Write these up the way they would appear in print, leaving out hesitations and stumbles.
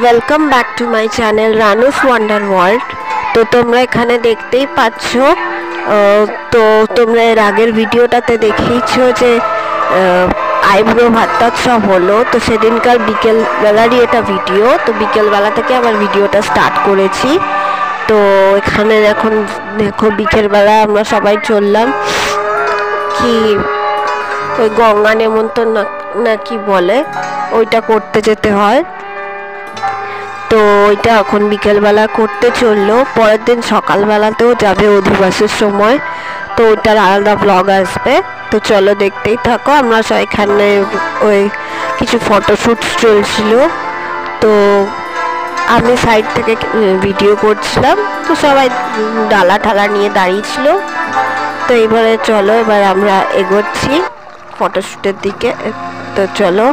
Welcome back to my channel Ranu's wonder world. তো তোমরা এখানে দেখতেই পাচ্ছ, তো তোমরা এর আগের ভিডিওটাতে দেখেইছো যে আইব্রো ভাতা সব হলো। তো সেদিনকার বিকেলবেলারই এটা ভিডিও। তো বিকেলবেলা থেকে আবার ভিডিওটা স্টার্ট করেছি। তো এখানে এখন দেখো বিকেলবেলা আমরা সবাই চললাম কি ওই গঙ্গা নেমন্তন্ন না কি বলে ওইটা করতে যেতে হয়। তো ওইটা এখন বিকেলবেলা করতে চললো, পরের দিন সকালবেলাতেও যাবে অধিবাসের সময়। তো ওইটার আলাদা ব্লগ আসবে। তো চলো দেখতেই থাকো। আমরা এখানে ওই কিছু ফটোশ্যুট চলছিল, তো আমি সাইড থেকে ভিডিও করছিলাম। তো সবাই ডালা ঠালা নিয়ে দাঁড়িয়েছিল। তো এবারে চলো, এবার আমরা এগোচ্ছি ফটোশ্যুটের দিকে। তো চলো,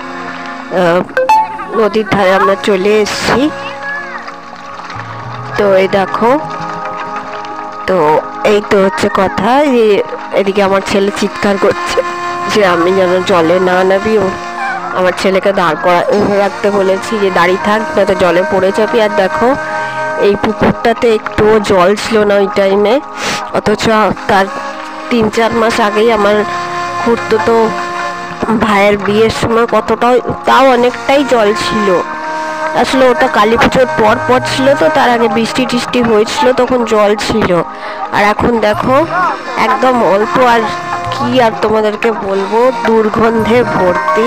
নদীর ধারে আমরা চলে এসেছি। তো এই দেখো, তো এই তো হচ্ছে কথা। এদিকে আমার ছেলে চিৎকার করছে যে আমি যেন জলে না নামি। আমার ছেলেকে দাঁড় রাখতে বলেছি যে দাঁড়িয়ে থাক, না তো জলে পড়ে যাবি। আর দেখো এই পুকুরটাতে একটুও জল ছিল না ওই টাইমে, অথচ তার 3-4 মাস আগেই আমার খুড়তুতো ভাইয়ের বিয়ের সময় কতটাও, তাও অনেকটাই জল ছিল। আসলে ওটা কালী পুজোর পর ছিল, তো তার আগে বৃষ্টি টিষ্টি হয়েছিল, তখন জল ছিল। আর এখন দেখো একদম অল্প। আর কি আর তোমাদেরকে বলবো, দুর্গন্ধে ভর্তি।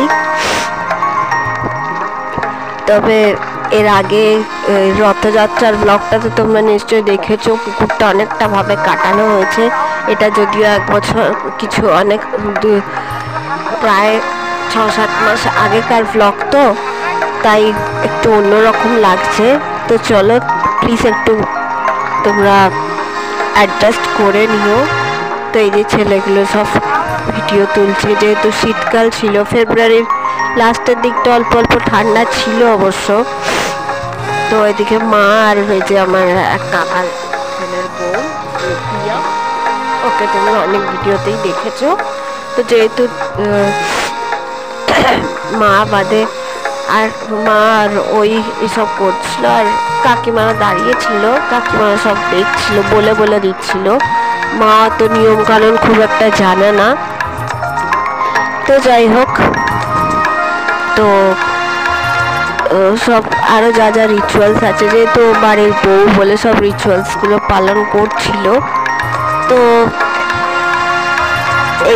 তবে এর আগে রথযাত্রার ব্লগটাতে তোমরা নিশ্চয়ই দেখেছো, পুকুরটা অনেকটা ভাবে কাটানো হয়েছে। এটা যদিও 1 বছর কিছু অনেক প্রায় 6-7 মাস আগেকার ব্লগ, তো তাই একটু অন্যরকম লাগছে। তো চলো প্লিজ একটু তোমরা অ্যাডজাস্ট করে নিও। তো এই যে ছেলেগুলো সব ভিডিও তুলছে, যেহেতু শীতকাল ছিল, ফেব্রুয়ারির লাস্টের দিকটা অল্প অল্প ঠান্ডা ছিল অবশ্য। তো এদিকে মা আর এই যে আমার এক কাকার ছেলের বউ প্রিয়া, ওকে তোমরা অনেক ভিডিওতেই দেখেছো। তো যেহেতু মা বাদে আর মা আর ওই এসব করছিল, আর কাকিমারা দাঁড়িয়েছিল, কাকিমারা সব দেখছিল, বলে বলে দিচ্ছিল। মা তো নিয়ম কানুন খুব একটা জানে না। তো যাই হোক, তো সব আরও যা যা রিচুয়ালস আছে, যেহেতু বাড়ির বউ বলে সব রিচুয়ালসগুলো পালন করছিল। তো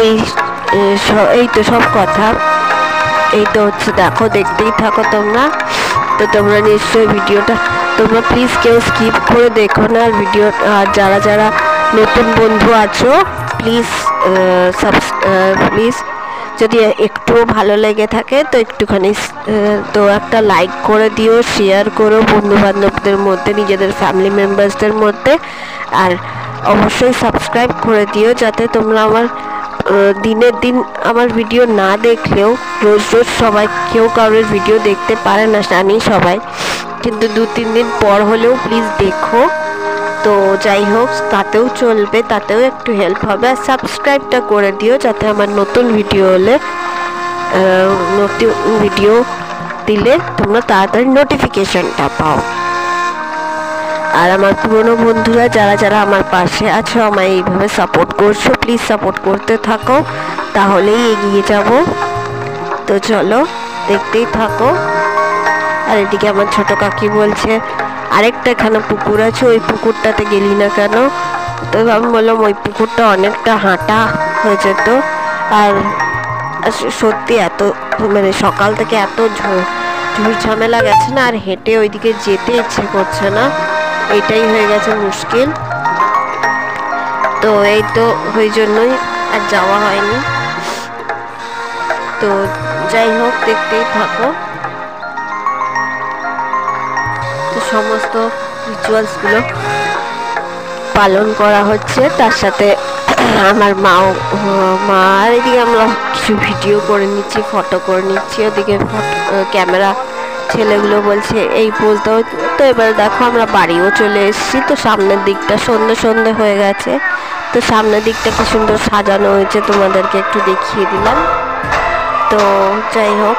এই তো সব কথা। এই তো হচ্ছে, দেখো দেখতেই থাকো তোমরা। তো তোমরা নিশ্চয়ই ভিডিওটা, তোমরা প্লিজ কেউ স্কিপ করে দেখো না। আর ভিডিও যারা যারা নতুন বন্ধু আছো প্লিজ প্লিজ যদি একটুও ভালো লেগে থাকে তো একটুখানি তো একটা লাইক করে দিও, শেয়ার করো বন্ধু বান্ধবদের মধ্যে, নিজেদের ফ্যামিলি মেম্বার্সদের মধ্যে। আর অবশ্যই সাবস্ক্রাইব করে দিও, যাতে তোমরা আমার দিনের দিন আমার ভিডিও না দেখলেও রোজ রোজ সবাই কেউ কারোর ভিডিও দেখতে পারে না, জানি সবাই, কিন্তু 2-3 দিন পর হলেও প্লিজ দেখো। তো যাই হোক, তাতেও চলবে, তাতেও একটু হেল্প হবে। আর সাবস্ক্রাইবটা করে দিও, যাতে আমার নতুন ভিডিও হলে নতুন ভিডিও দিলে তোমরা তাড়াতাড়ি নোটিফিকেশনটা পাও। আর আমার পুরনো বন্ধুরা যারা যারা আমার পাশে আছো, আমায় এইভাবে সাপোর্ট করছো, প্লিজ সাপোর্ট করতে থাকো, তাহলেই এগিয়ে যাব। তো চলো দেখতেই থাকো। আর এদিকে আমার ছোট কাকি বলছে আরেকটা এখানে পুকুর আছে, ওই পুকুরটাতে গেলি না কেন? তো আমি বললাম ওই পুকুরটা অনেকটা হাঁটা হয়ে যেত। আর সত্যি এত মানে সকাল থেকে এত ঝুড় ঝামেলা গেছে না, আর হেঁটে ওইদিকে যেতে ইচ্ছে করছে না, এটাই হয়ে গেছে মুশকিল। তো এই তো ওই জন্যই আর যাওয়া হয়নি। তো যাই হোক, দেখতেই থাকো। তো সমস্ত রিচুয়ালসগুলো পালন করা হচ্ছে, তার সাথে আমার মা আর এদিকে আমরা কিছু ভিডিও করে নিচ্ছি, ফটো করে নিচ্ছি। ওদিকে ক্যামেরা ছেলেগুলো বলছে এই পোজ দাও। তো এবার দেখো আমরা বাড়িও চলে এসেছি। তো সামনের দিকটা সন্ধে হয়ে গেছে। তো সামনের দিকটা কি সুন্দর সাজানো হয়েছে, তোমাদেরকে একটু দেখিয়ে দিলাম। তো যাই হোক,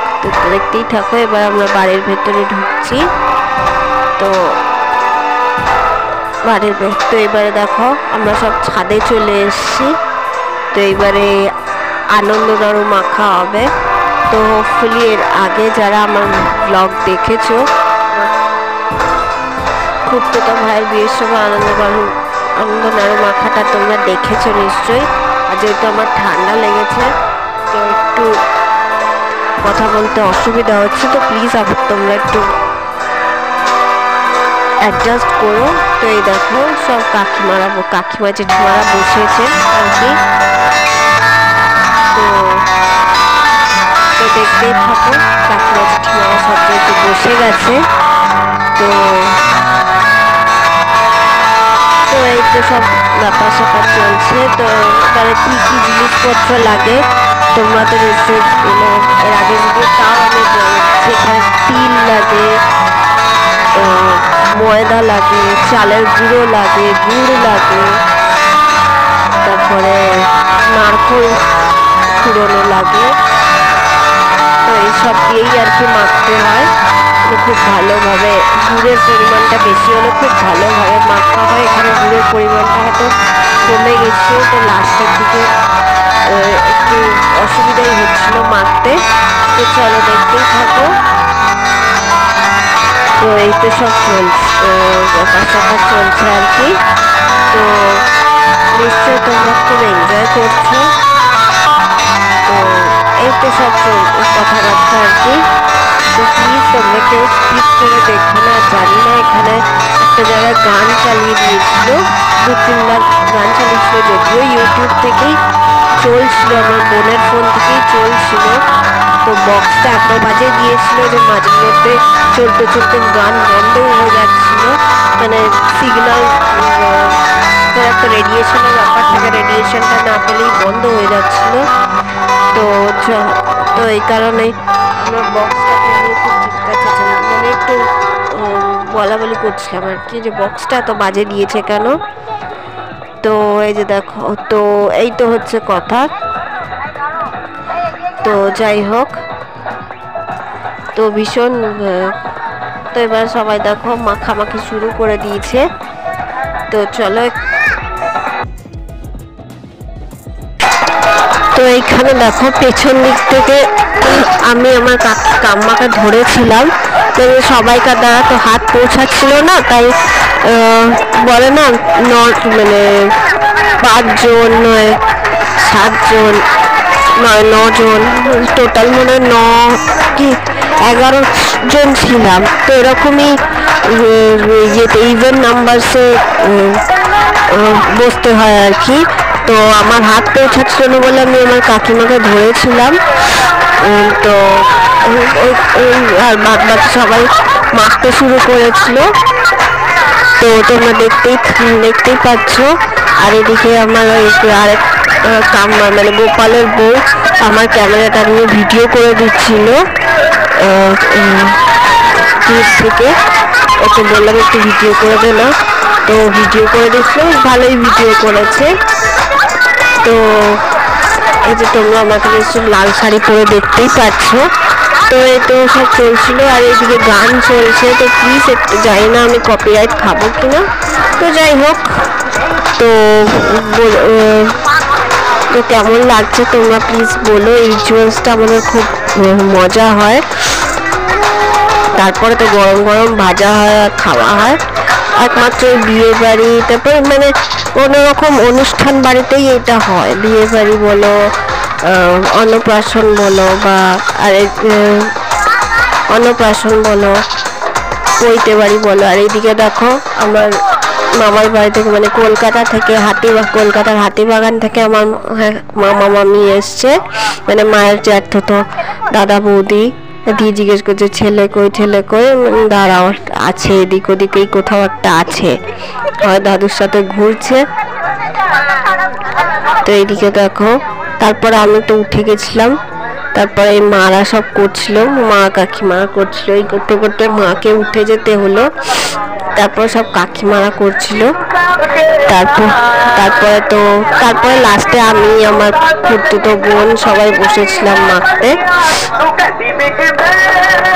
দেখতেই থাকো। এবার আমরা বাড়ির ভেতরে ঢুকছি। তো বাড়ির তো এবারে দেখো আমরা সব ছাদে চলে এসেছি। তো এবারে আনন্দ নাড়ু মাখা হবে। তো হোপফুলি এর আগে যারা আমার ব্লগ দেখেছো, খুড়তুতো ভাইয়ের বিয়ের সময় আনন্দ নাড়ু মাখাটা তোমরা দেখেছো নিশ্চয়ই। আর যেহেতু আমার ঠান্ডা লেগেছে তো একটু কথা বলতে অসুবিধা হচ্ছে, তো প্লিজ আবার তোমরা একটু অ্যাডজাস্ট করো। তো এই দেখো সব কাকিমা জেঠিমারা বসেছে আর কি। তো দেখতেই থাকো, কাকিমা জেঠিমারা সব যেহেতু বসে গেছে। তো এই তো সব ব্যাপার স্যাপার চলছে। তো এবারে কি কি জিনিসপত্র লাগে তোমরা তো নিশ্চয়ই এর আগে ভিডিও, তাও আমি বলছি। এখানে তিল লাগে, ময়দা লাগে, চালের গুঁড়ো লাগে, গুড় লাগে, তারপরে নারকেল কুড়োনো লাগে। তো এইসব দিয়েই আর কি মাখতে হয়। খুব ভালোভাবে গুড়ের পরিমাণটা বেশি হলে খুব ভালোভাবে মাখা হয়। এখানে গুড়ের পরিমাণটা হয়তো কমে গেছে, তো লাস্টের দিকে একটু অসুবিধাই হচ্ছিল মাখতে। তো চলো দেখতেই থাকো। তো এই তো সব চলছে আর কি। তো নিশ্চয়ই তোমরা খুব এনজয় করছো। তো এই তো সব কথাবার্তা আর কি। তো প্লিজ তোমরা কেউ স্কিপ করে দেখো না। জানি না এখানে একটা জায়গায় গান চালিয়ে দিয়েছিল, 2-3বার গান চালিয়েছিল, যদিও ইউটিউব থেকেই চলছিল, আমার বোনের ফোন থেকেই চলছিল। তো বক্সটা এত বাজে দিয়েছিল যে মাঝে মধ্যে চলতে চলতে গান বন্ধ হয়ে যাচ্ছিল। মানে সিগন্যাল একটা রেডিয়েশনের ব্যাপার থাকে, রেডিয়েশনটা না পেলেই বন্ধ হয়ে যাচ্ছিল। তো এই কারণেই আমার বক্সটাকে নিয়ে খুব চিৎকার মানে একটু বলাবলি করছিলাম আর কি, যে বক্সটা এত বাজে দিয়েছে কেন। তো এই যে দেখো, তো এই তো হচ্ছে কথা। তো যাই হোক, তো ভীষণ তো এবার সবাই দেখো মাখামাখি শুরু করে দিয়েছে। তো চলো, তো এইখানে দেখো পেছন দিক থেকে আমি আমার কাম্মাকে ধরেছিলাম। তো সবাইকার দ্বারা তো হাত পৌঁছাচ্ছিল না, তাই বলে না মানে 5 জন নয় 7 জন নয় 9 জন, টোটাল মনে হয় 9 কি 11 জন ছিলাম। তো এরকমই ইভেন নাম্বারসে বসতে হয় আর কি। তো আমার হাত পৌঁছাচ্ছিল না বলে আমি আমার কাকিমাকে ধরেছিলাম। তো আর বাদ বাকি সবাই মাখতে শুরু করেছিল। তো তোমরা দেখতেই পাচ্ছ। আর এদিকে আমার আরেক কাম্মা মানে গোপালের বউ আমার ক্যামেরাটা নিয়ে ভিডিও করে দিচ্ছিল ক্লিপ থেকে। ওকে বললাম একটু ভিডিও করে দে না, তো ভিডিও করে দিচ্ছিল, ভালোই ভিডিও করেছে। তো এই যে তোমরা আমাকে নিশ্চয়ই লাল শাড়ি পরে দেখতেই পাচ্ছ। তো এই তো সব চলছিল, আর এইদিকে গান চলছে। তো প্লিজ একটু জানি না আমি কপিরাইট খাবো কিনা, তো যাই হোক। তো কেমন লাগছে তোমরা প্লিজ বলো। এই রিচুয়ালসটা আমাদের খুব মজা হয়। তারপরে তো গরম গরম ভাজা হয় আর খাওয়া হয়। একমাত্র বিয়ে বাড়ি, তারপরে মানে কোনো রকম অনুষ্ঠান বাড়িতেই এটা হয়। বিয়ে বাড়ি বলো, অন্নপ্রাশন বলো, বা অন্নপ্রাশন বলো, পৈতে বাড়ি বলো। আর এইদিকে দেখো আমার মামার বাড়ি থেকে মানে কলকাতার হাতিবাগান থেকে আমার মামা মামি এসছে, মানে মায়ের জ্যাঠতো দাদা বৌদি। দিয়ে জিজ্ঞেস করছে ছেলে কই, দাঁড়াও আছে এদিক ওদিকেই কোথাও একটা আছে, হয় দাদুর সাথে ঘুরছে। তো এইদিকে দেখো, তারপরে আমি তো উঠে গেছিলাম। তারপরে এই মারা সব করছিল, মা কাকিমা করছিল। এই করতে করতে মাকে উঠে যেতে হলো। তারপর সব কাকিমারা করছিল। তারপরে লাস্টে আমি আমার খুড়তুতো বোন সবাই বসেছিলাম মাখতে।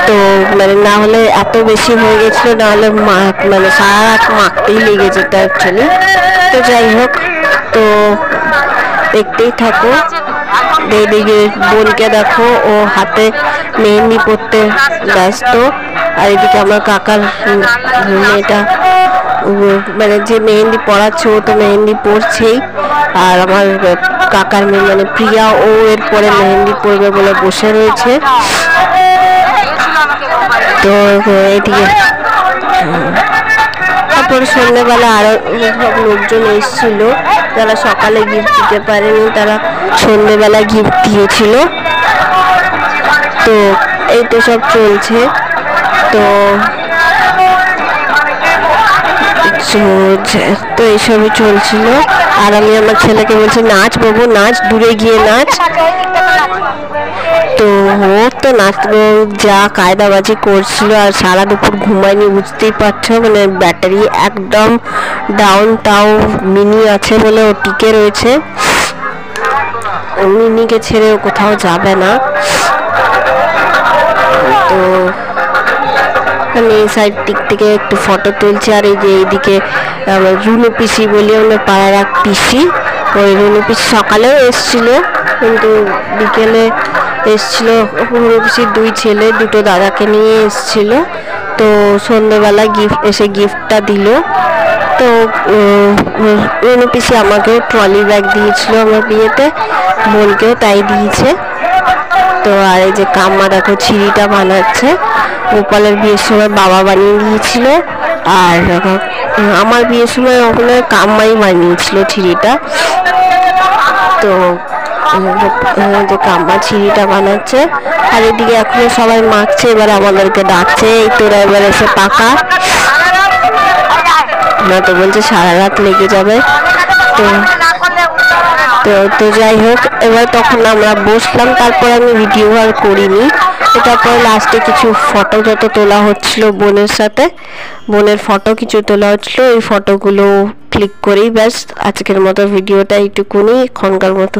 তো মানে না হলে এত বেশি হয়ে গেছিল, না হলে মানে সারা রাত মাখতেই লেগে যেত অ্যাকচুয়ালি। তো যাই হোক, তো দেখতেই থাকো। এদিকে বোনকে দেখো, ও হাতে মেহেন্দি পরতে ব্যস্ত, আর এদিকে আমার কাকার মেয়েটা মানে যে মেহেন্দি পড়াচ্ছে ও তো মেহেন্দি পরছেই, আর আমার কাকার মেয়ে মানে প্রিয়া ও এরপরে মেহেন্দি পরবে বলে বসে রয়েছে। তো এদিকে তারপরে সন্ধ্যেবেলা আরো সব লোকজন এসেছিল, যারা সকালে গিফট দিতে পারেনি তারা সন্ধ্যেবেলা গিফট দিয়েছিল। তো এই তো সব চলছে। তো এইসবই চলছিল, আর আমি আমার ছেলেকে বলছি নাচ বাবু নাচ, দূরে গিয়ে নাচ। তো ও তো নাচবো যা কায়দাবাজি করছিল, আর সারা দুপুর ঘুমায়নি বুঝতেই পারছো, মানে ব্যাটারি একদম ডাউন। তাও মিনি আছে বলে ও টিকে রয়েছে, মিনিকে ছেড়ে ও কোথাও যাবে না। তো আমি এই সাইড দিক থেকে একটু ফটো তুলছি, আর এই যে এইদিকে রুনু পিসি বলি আমরা পাড়ার এক পিসি, ওই রুনু পিসি সকালেও এসছিল, কিন্তু বিকেলে এসছিল। রুনু পিসির দুই ছেলে দুটো দাদাকে নিয়ে এসছিল। তো সন্ধ্যেবেলা গিফটটা দিল। তো রুনু পিসি আমাকেও ট্রলি ব্যাগ দিয়েছিল আমার বিয়েতে, বোনকেও তাই দিয়েছে। তো আর এই যে কাম্মা দেখো ছিঁড়িটা বানাচ্ছে, গোপালের বিয়ের সময় বাবা বানিয়ে দিয়েছিল, আর আমার বিয়ের সময় ওখানে কাম্মাই বানিয়েছিল ছিঁড়িটা। তো যে কাম্মা ছিঁড়িটা বানাচ্ছে, আর এদিকে এখনো সবাই মাখছে, এবার আমাদেরকে ডাকছে, এই তোরা এবার এসে পাকা, না তো বলছে সারা রাত লেগে যাবে। তো যাই হোক, এবার তখন আমরা বসলাম, তারপর আমি ভিডিও আর করিনি। তারপরে লাস্টে কিছু ফটো যত তোলা হচ্ছিল বোনের সাথে, বোনের ফটো কিছু তোলা হচ্ছিল, এই ফটোগুলো ক্লিক করেই ব্যাস আজকের মতো ভিডিওটা এইটুকুনি, এখনকার মতো।